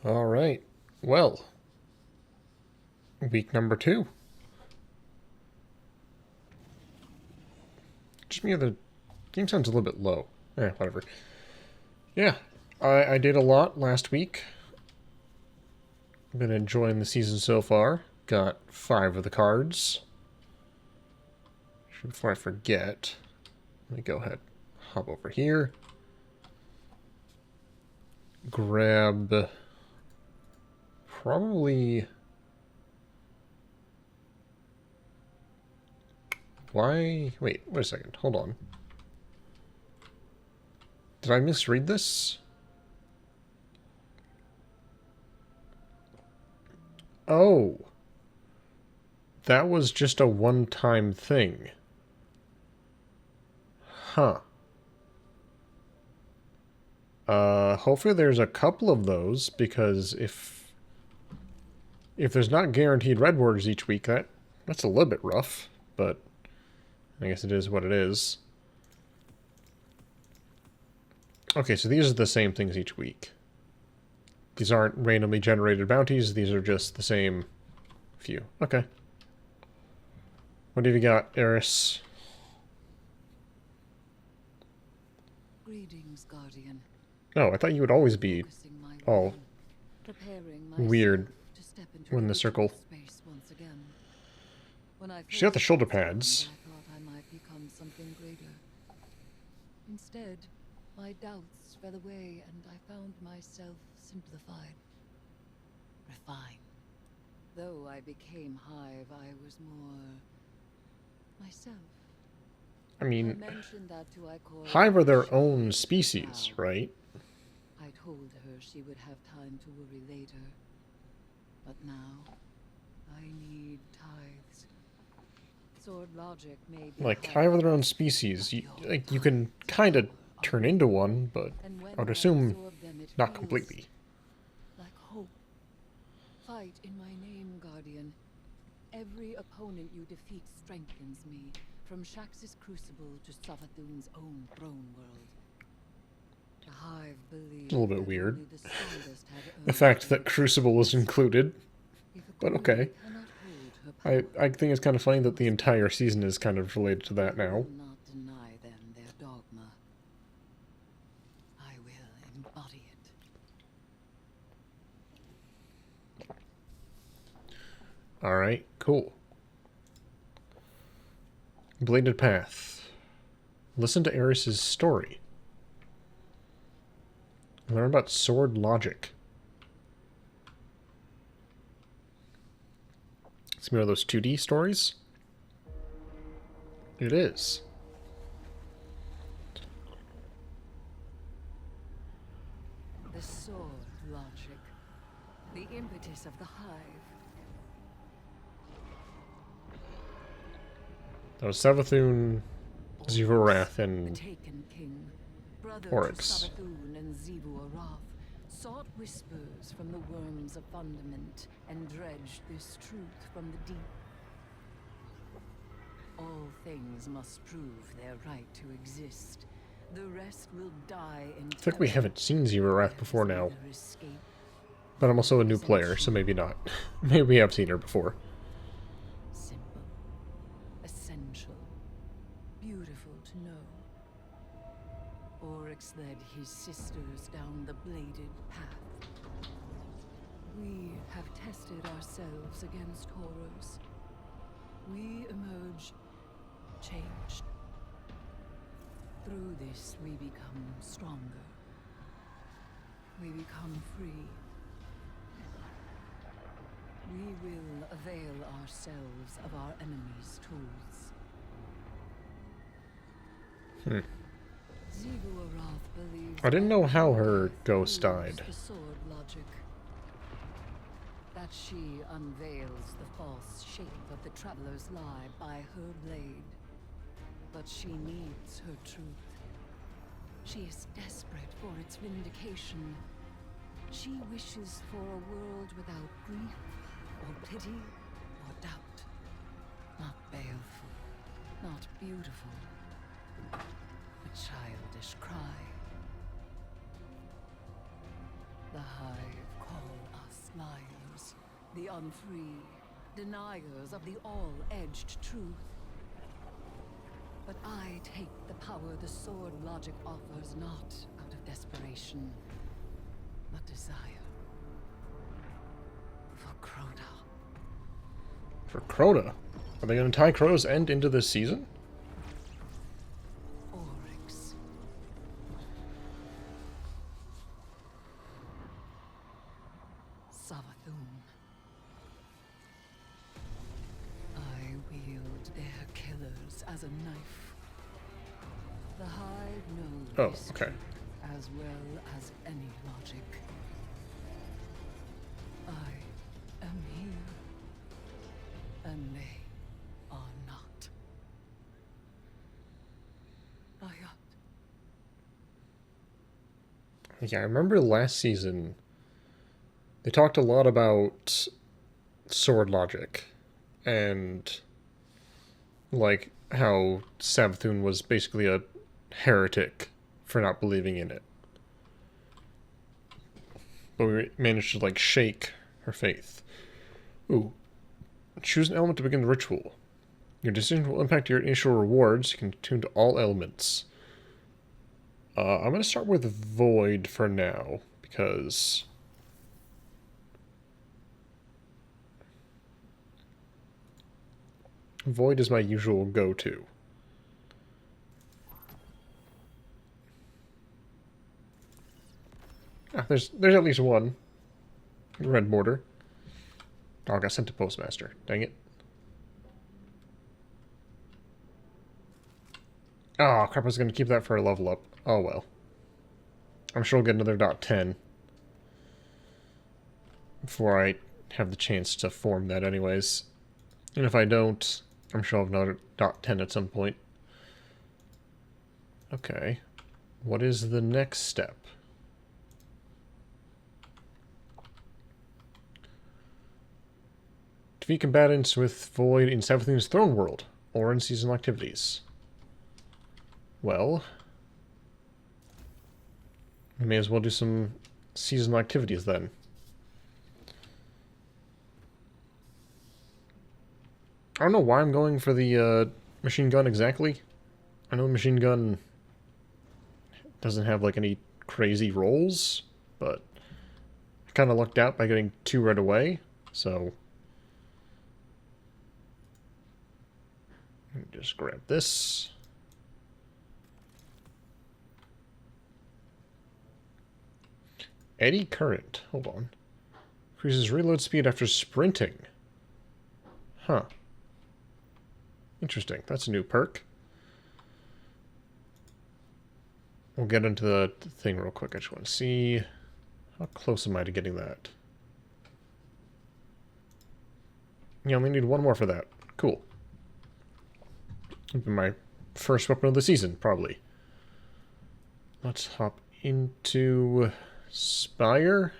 All right. Well, week number 2. Just me, the game sounds a little bit low. Whatever. Yeah, I did a lot last week. Been enjoying the season so far. Got 5 of the cards. Before I forget, let me go ahead, hop over here. Grab probably... Why? Wait a second. Hold on. Did I misread this? Oh. That was just a one-time thing. Huh. Hopefully there's a couple of those, because if there's not guaranteed red borders each week, that's a little bit rough, but I guess it is what it is. Okay, so these are the same things each week. These aren't randomly generated bounties, these are just the same few. Okay. What have you got, Eris? Greetings, Guardian. Oh, I thought you would always be all weird when the circle. She got the shoulder pads. I thought I might become something greater. Instead, my doubts fell away and I found myself simplified, refined. Though I became hive, I was more myself. I mean, I hive are their own species, right? I told her she would have time to worry later. But now, I need tithes. Sword logic may be Like, hive are their own species. You can kind of turn into one, but I would assume not completely. Like hope. Fight in my name, Guardian. Every opponent you defeat strengthens me. From Shax's crucible to Savathun's own throne world. The hive believes A little bit weird. only the strongest have The fact that crucible was included. If a But queen okay. cannot hold her power, I think it's kind of funny that the entire season is kind of related to that I now. will not deny them their dogma. I will embody it. Alright, cool. Bladed Path. Listen to Eris's story. Learn about sword logic. It's one of those 2D stories? It is. The sword logic. The impetus of the hive. That was Savathun, Zivarath, The and Taken King, brother Oryx. to Savathun and Zivu-Arath, sought whispers from the worms of fundament and dredged this truth from the deep. All things must prove their right to exist. The rest will die in I think we haven't seen Zivarath before now. But I'm also a new player, so maybe not. Maybe we have seen her before. Simple, essential, beautiful to know. Oryx led his sisters down the bladed path. We have tested ourselves against horrors. We emerged changed. Through this, we become stronger. We become free. We will avail ourselves of our enemy's tools. Zivu-Arath believes I didn't know how her death ghost proves died. the sword logic. That she unveils the false shape of the traveler's lie by her blade. But she needs her truth. She is desperate for its vindication. She wishes for a world without grief, or pity, or doubt. Not baleful, not beautiful. A childish cry. The hive calls. the unfree, deniers of the all-edged truth. But I take the power the sword logic offers not out of desperation, but desire. For Crota. For Crota? Are they going to tie Crota's end into this season? Oryx. Savathun. I wield their killers as a knife. The hive knows Oh, this okay. truth as well as any logic. I am here, and they are not. Yeah, I remember last season they talked a lot about sword logic and like how Savathun was basically a heretic for not believing in it. But we managed to like shake her faith. Ooh. Choose an element to begin the ritual. Your decision will impact your initial rewards. You can tune to all elements. I'm going to start with Void for now, because Void is my usual go-to. Ah, there's at least one. Red border. Oh, I got sent to Postmaster. Dang it. Oh, crap, I was going to keep that for a level up. Oh, well. I'm sure I'll get another .10 before I have the chance to form that anyways. And if I don't, I'm sure I'll have another .10 at some point. Okay. What is the next step? Defeat combatants with Void in Savathun's Throne World, or in seasonal activities. Well, we may as well do some seasonal activities then. I don't know why I'm going for the machine gun exactly. I know the machine gun doesn't have like any crazy rolls, but I kind of lucked out by getting 2 right away, so let me just grab this. Eddy Current. Hold on. Increases reload speed after sprinting. Huh. Interesting. That's a new perk. We'll get into the thing real quick. I just want to see how close am I to getting that. You only need 1 more for that. Cool. It'll be my first weapon of the season, probably. Let's hop into Spire.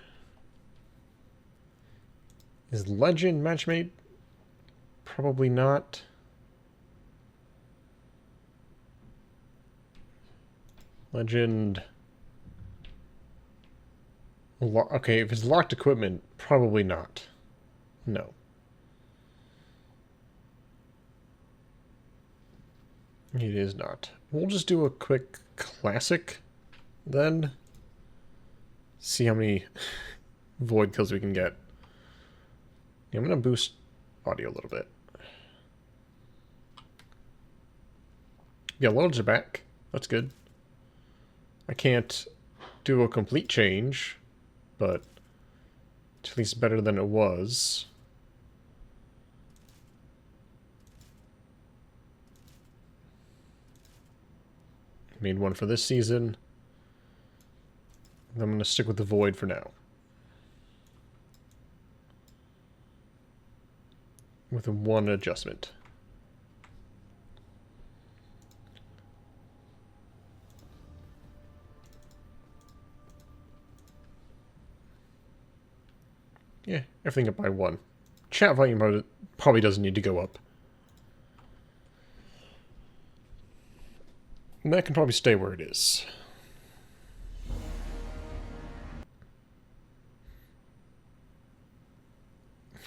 Is Legend matchmade? Probably not. Legend. Okay, if it's locked equipment, probably not. No. It is not. We'll just do a quick classic then. See how many void kills we can get. Yeah, I'm going to boost audio a little bit. Yeah, loads are back. That's good. I can't do a complete change, but it's at least better than it was. Made one for this season. I'm going to stick with the Void for now. With 1 adjustment. Yeah, everything up by 1. Chat volume probably doesn't need to go up. And that can probably stay where it is.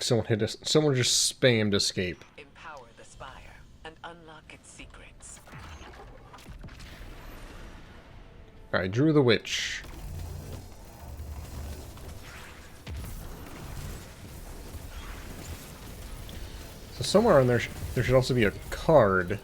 someone hit us. Someone just spammed escape. Empower the Spire and unlock its secrets. I drew the witch. So somewhere on there, there should also be a card.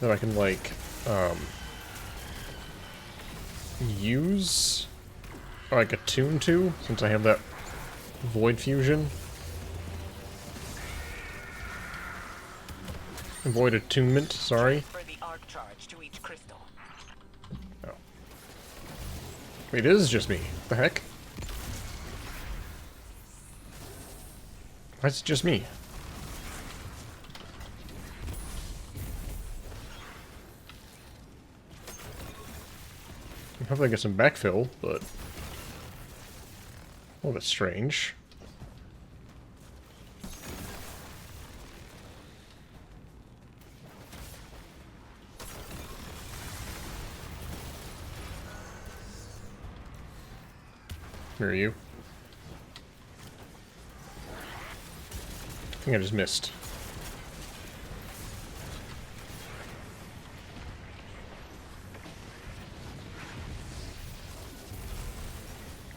That I can, like, use, or like, attune to, since I have that void fusion. Void attunement, sorry. For the arc charge to each crystal. Oh. Wait, it is just me. What the heck? Why is it just me? Hopefully I get some backfill, but... Oh, that's strange. Where are you? I think I just missed.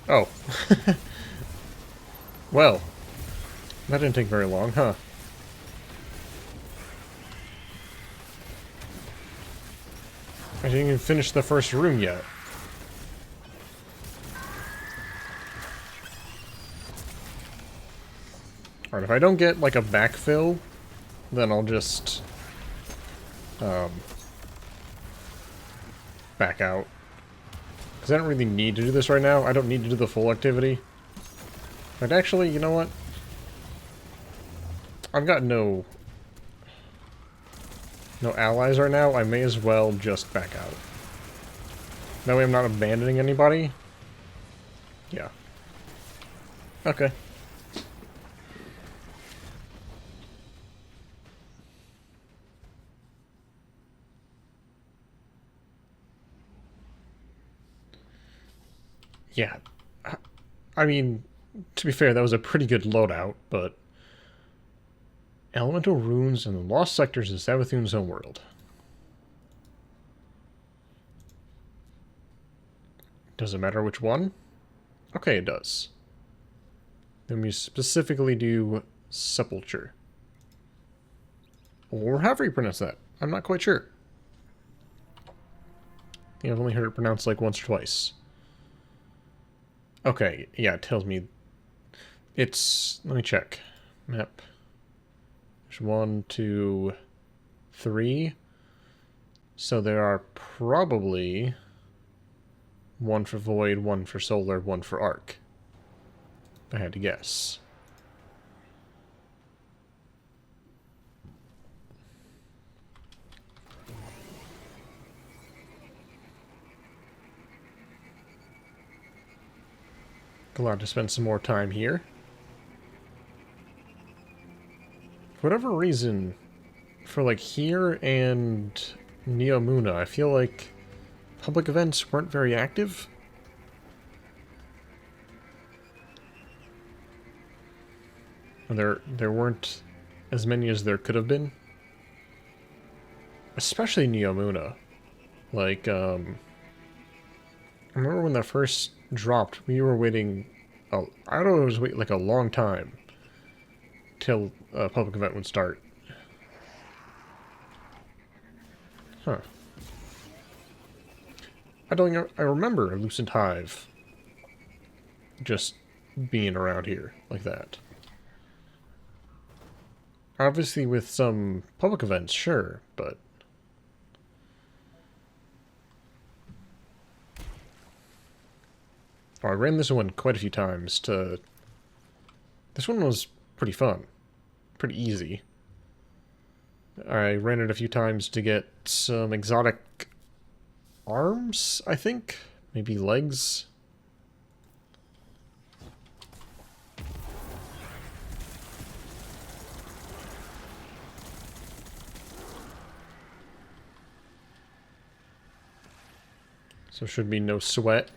Oh. Well, that didn't take very long, huh? I didn't even finish the first room yet. Alright, if I don't get, like, a backfill, then I'll just, back out. Because I don't really need to do this right now. I don't need to do the full activity. But actually, you know what? I've got no allies right now. I may as well just back out. That way I'm not abandoning anybody. Yeah. Okay. Yeah. I mean, to be fair, that was a pretty good loadout, but... Elemental runes and the lost sectors of Savathun's homeworld. Does it matter which one? Okay, it does. Then we specifically do Sepulcher. Or however you pronounce that. I'm not quite sure. I think I've only heard it pronounced like once or twice. Okay, yeah, it tells me it's... Let me check. Map. There's 1, 2, 3. So there are probably 1 for Void, 1 for Solar, 1 for Arc. If I had to guess. Glad to spend some more time here. For whatever reason, for like here and Neomuna, I feel like public events weren't very active. There weren't as many as there could have been. Especially Neomuna. Like, I remember when that first dropped, we were waiting, I don't know, it was waiting like a long time till a public event would start. Huh. I remember a Lucent Hive just being around here like that. Obviously with some public events, sure, but... Oh, I ran this one quite a few times to... This one was pretty fun. Pretty easy. I ran it a few times to get some exotic arms, I think? Maybe legs? So should be no sweat.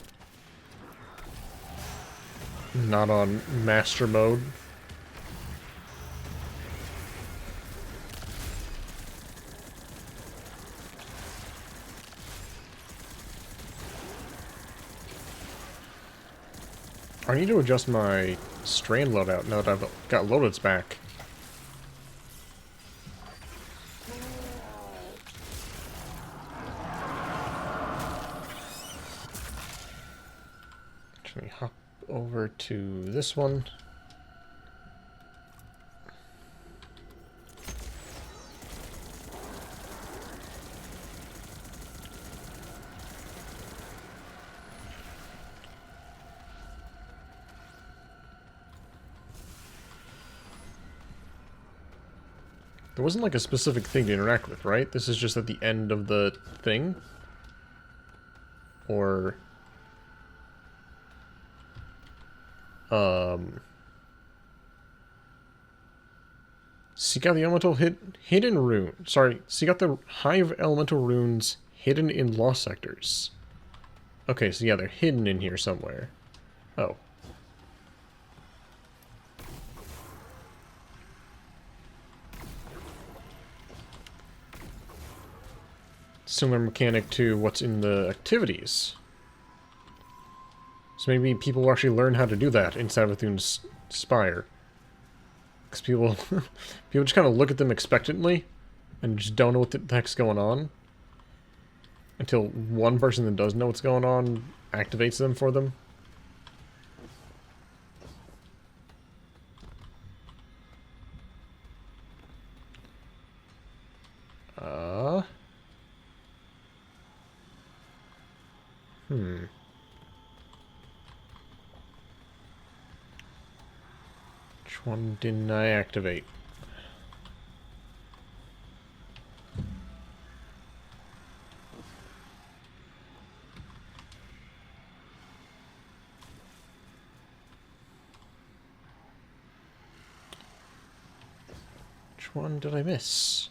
Not on master mode. I need to adjust my strand loadout now that I've got loadouts back. Actually, hop over to this one. There wasn't like a specific thing to interact with, right? This is just at the end of the thing? Or... seek out the elemental hidden rune. Sorry, seek out the hive elemental runes hidden in lost sectors. Okay, so yeah, they're hidden in here somewhere. Oh. Similar mechanic to what's in the activities. So maybe people will actually learn how to do that in Savathun's Spire. Because people, people just kind of look at them expectantly and just don't know what the heck's going on. Until one person that does know what's going on activates them for them. Which one didn't I activate? Which one did I miss?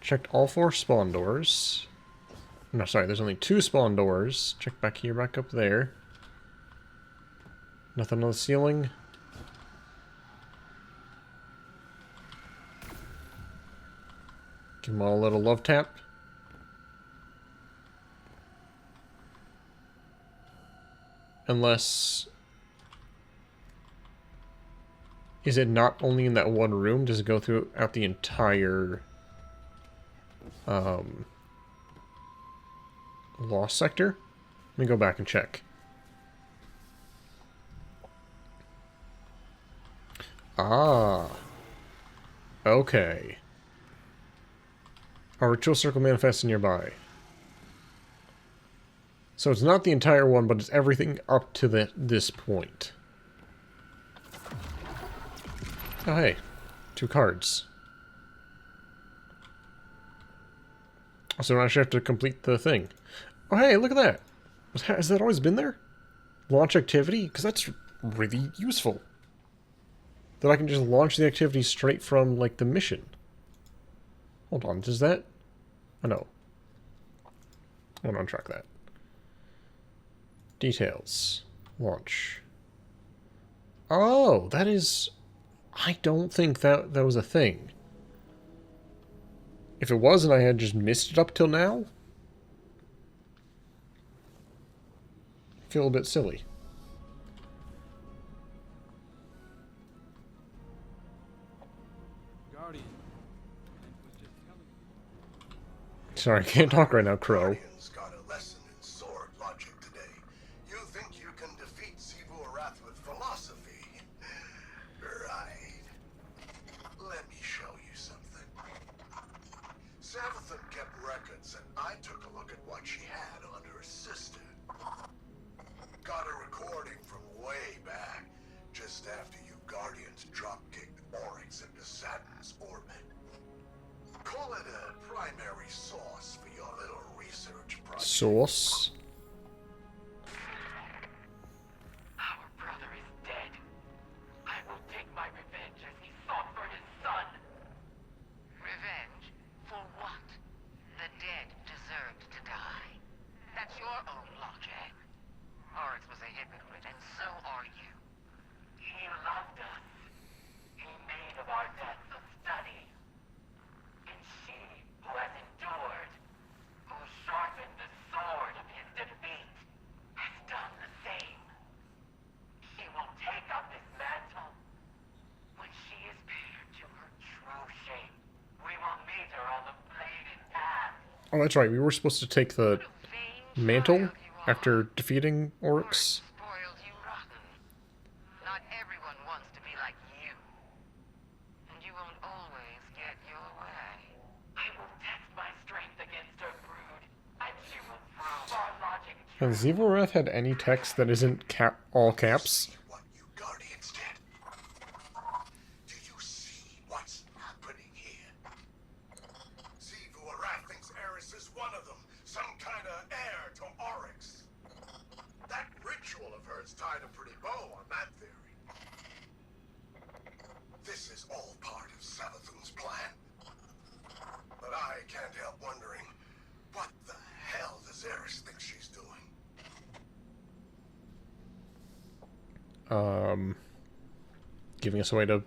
Checked all 4 spawn doors. No, sorry, there's only 2 spawn doors. Check back here, back up there. Nothing on the ceiling. Give them all a little love tap. Unless... is it not only in that one room? Does it go throughout the entire... lost sector? Let me go back and check. Ah. Okay. A ritual circle manifests nearby. So it's not the entire one, but it's everything up to this point. Oh hey. 2 cards. So I don't actually have to complete the thing. Oh hey, look at that! Has that always been there? Launch activity? Because that's really useful. That I can just launch the activity straight from, like, the mission. Hold on, does that... oh no. I want to untrack that. Details. Launch. Oh, that is... I don't think that was a thing. If it was and I had just missed it up till now... I feel a bit silly. Sorry, I can't talk right now, Crow. Got a lesson in sword logic today. You think you can defeat Savathun with philosophy? Right. Let me show you something. Savathun kept records, and I took a look at what she had under her sister. Got a recording from way back, just after you Guardians drop-kicked Oryx into Saturn's orbit. Call it a primary source for your little research project. Source? Our brother is dead. I will take my revenge as he sought for his son. Revenge? For what? The dead deserved to die. Oh, that's right. We were supposed to take the What a vain mantle child you are. after defeating orcs. Spoiled you rotten. Not everyone wants to be like you. And you won't always get your way. I will test my strength against her brood, and she will prove our logic true. Has Evilrath had any text that isn't all caps? See what you Guardians did? Do you see what's happening here? Savathun thinks Eris is one of them, some kind of heir to Oryx. That ritual of hers tied a pretty bow on that theory. This is all part of Savathun's plan. But I can't help wondering, what the hell does Eris think she's doing? Giving us a way to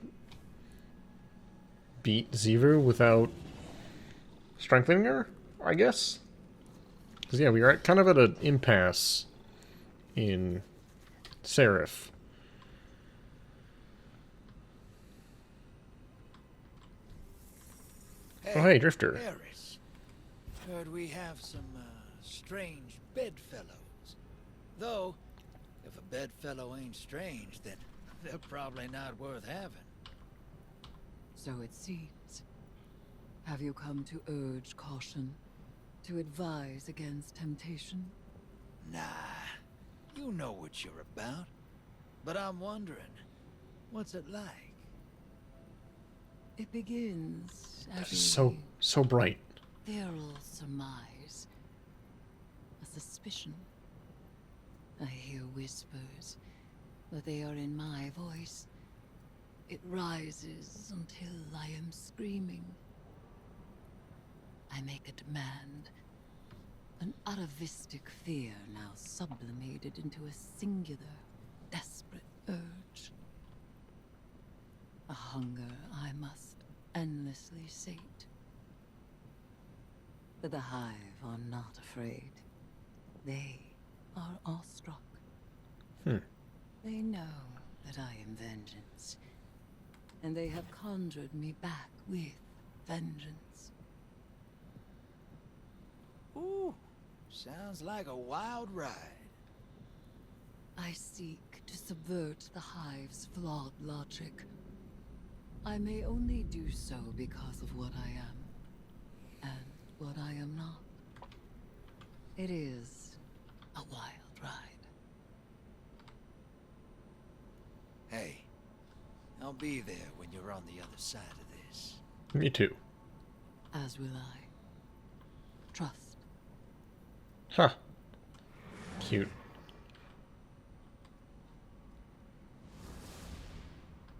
beat Xivu without strengthening her, I guess? Because, yeah, we are kind of at an impasse in Seraph. Oh, hey, Drifter. Eris. Heard we have some strange bedfellows. Though, if a bedfellow ain't strange, then they're probably not worth having. So it seems. Have you come to urge caution? To advise against temptation? Nah, you know what you're about. But I'm wondering, what's it like? It begins as So bright. feral surmise. A suspicion. I hear whispers, but they are in my voice. It rises until I am screaming. I make a demand. An atavistic fear now sublimated into a singular, desperate urge. A hunger I must endlessly sate. But the hive are not afraid. They are awestruck. They know that I am vengeance, and they have conjured me back with vengeance. Ooh, sounds like a wild ride. I seek to subvert the hive's flawed logic. I may only do so because of what I am, and what I am not. It is a wild ride. Hey, I'll be there when you're on the other side of this. Me too. As will I. Trust. Huh. Cute.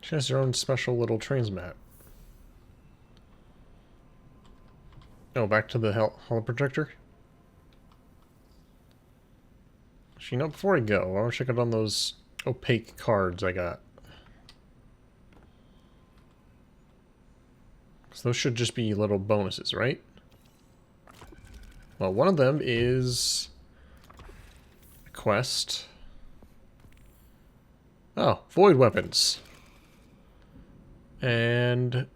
She has her own special little transmat. Oh, back to the holo projector? Actually, no, before I go, I want to check out on those opaque cards I got. So those should just be little bonuses, right? Well, one of them is a quest. Oh, void weapons. And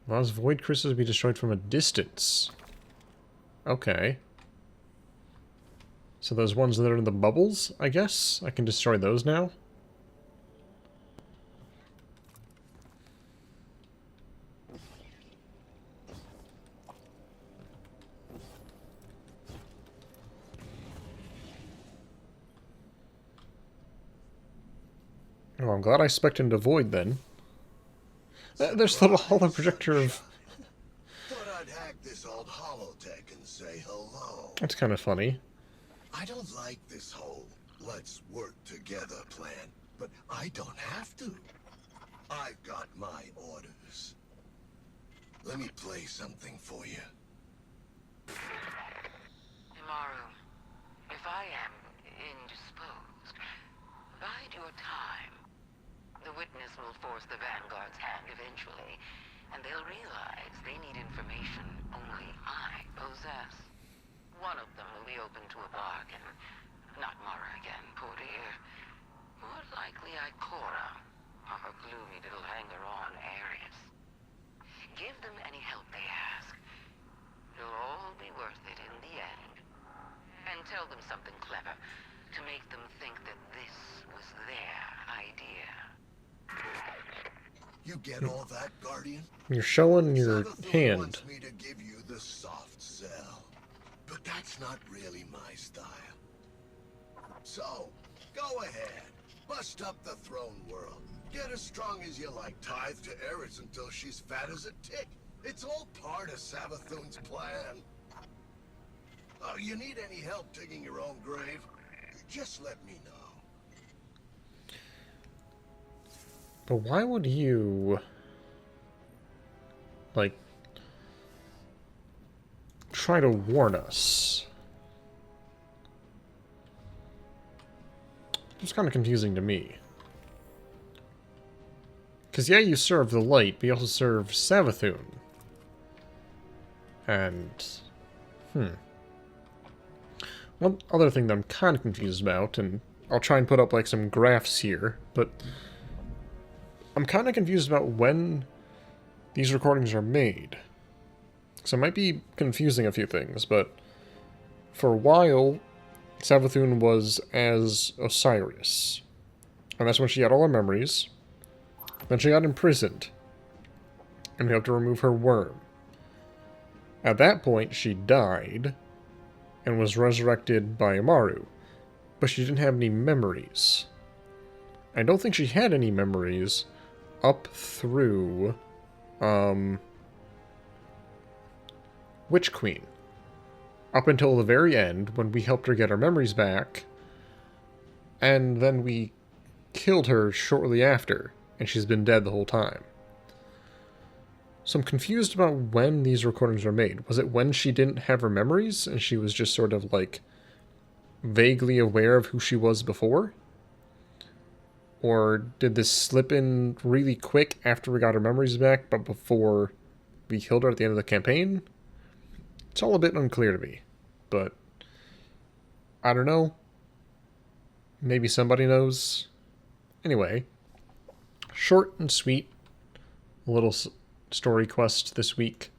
allows void crystals to be destroyed from a distance. Okay. So those ones that are in the bubbles, I guess? I can destroy those now? Oh, I'm glad I spec'd into void then. There's the little holo projector of... Thought I'd hack this old holotech and say hello. That's kind of funny. I don't like this whole let's work together plan, but I don't have to. I've got my orders. Let me play something for you. Imaru, if I am indisposed, bide your time. The witness will force the Vanguard's hand eventually, and they'll realize they need information only I possess. One of them will be open to a bargain. Not Mara again, poor dear. More likely Ikora, or her gloomy little hanger-on Ares. Give them any help they ask. It'll all be worth it in the end. And tell them something clever to make them think that this was their idea. You get all that, Guardian? You're showing your Savathun hand. wants me to give you the soft sell. But that's not really my style. So, go ahead. Bust up the throne world. Get as strong as you like. Tithe to Eris until she's fat as a tick. It's all part of Savathun's plan. Oh, you need any help digging your own grave? Just let me know. But why would you, like, try to warn us? It's kind of confusing to me. Because, yeah, you serve the light, but you also serve Savathun. And, one other thing that I'm kind of confused about, and I'll try and put up, like, some graphs here, but I'm kind of confused about when these recordings are made. So it might be confusing a few things, but for a while, Savathun was as Osiris. And that's when she had all her memories. Then she got imprisoned. And we have to remove her worm. At that point, she died and was resurrected by Amaru. But she didn't have any memories. I don't think she had any memories up through Witch Queen. Up until the very end, when we helped her get her memories back, and then we killed her shortly after, and she's been dead the whole time. So I'm confused about when these recordings were made. Was it when she didn't have her memories, and she was just sort of, like, vaguely aware of who she was before? Or did this slip in really quick after we got her memories back, but before we killed her at the end of the campaign? It's all a bit unclear to me, but I don't know. Maybe somebody knows. Anyway, short and sweet, a little story quest this week.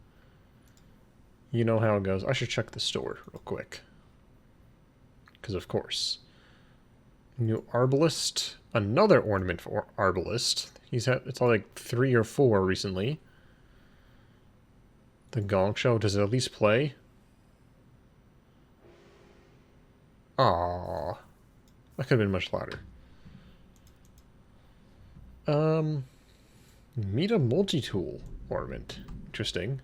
You know how it goes. I should check the store real quick. Because of course. New Arbalist. Another ornament for Arbalist. He's had, it's all like 3 or 4 recently. The Gong Show, does it at least play? Aww. That could have been much louder. Meet a multi-tool ornament. Interesting.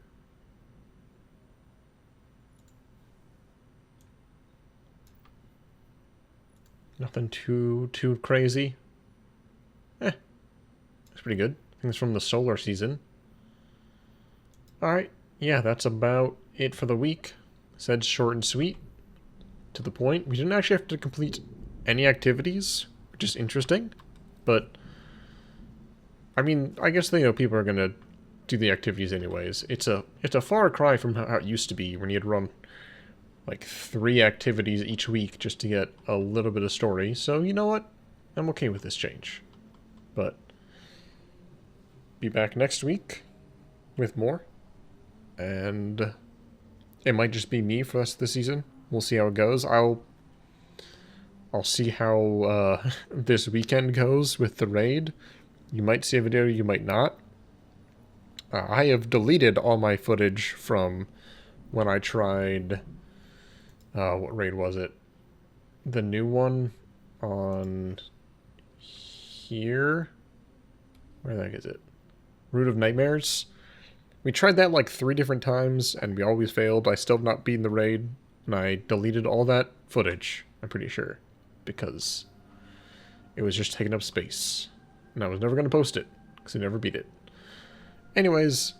Nothing too crazy. It's pretty good. I think it's from the solar season. Alright. Yeah, that's about it for the week. Said short and sweet. To the point. We didn't actually have to complete any activities, which is interesting. But, I mean, I guess people are going to do the activities anyways. It's a far cry from how it used to be when you'd run like 3 activities each week just to get a little bit of story. So, you know what? I'm okay with this change. But, be back next week with more. And it might just be me for the rest of the season. We'll see how it goes. I'll see how this weekend goes with the raid. You might see a video, you might not. I have deleted all my footage from when I tried... what raid was it? The new one on here? Where the heck is it? Root of Nightmares? We tried that like 3 different times, and we always failed. I still have not beaten the raid, and I deleted all that footage, I'm pretty sure, because it was just taking up space. And I was never going to post it, because I never beat it. Anyways,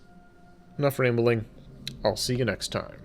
enough rambling. I'll see you next time.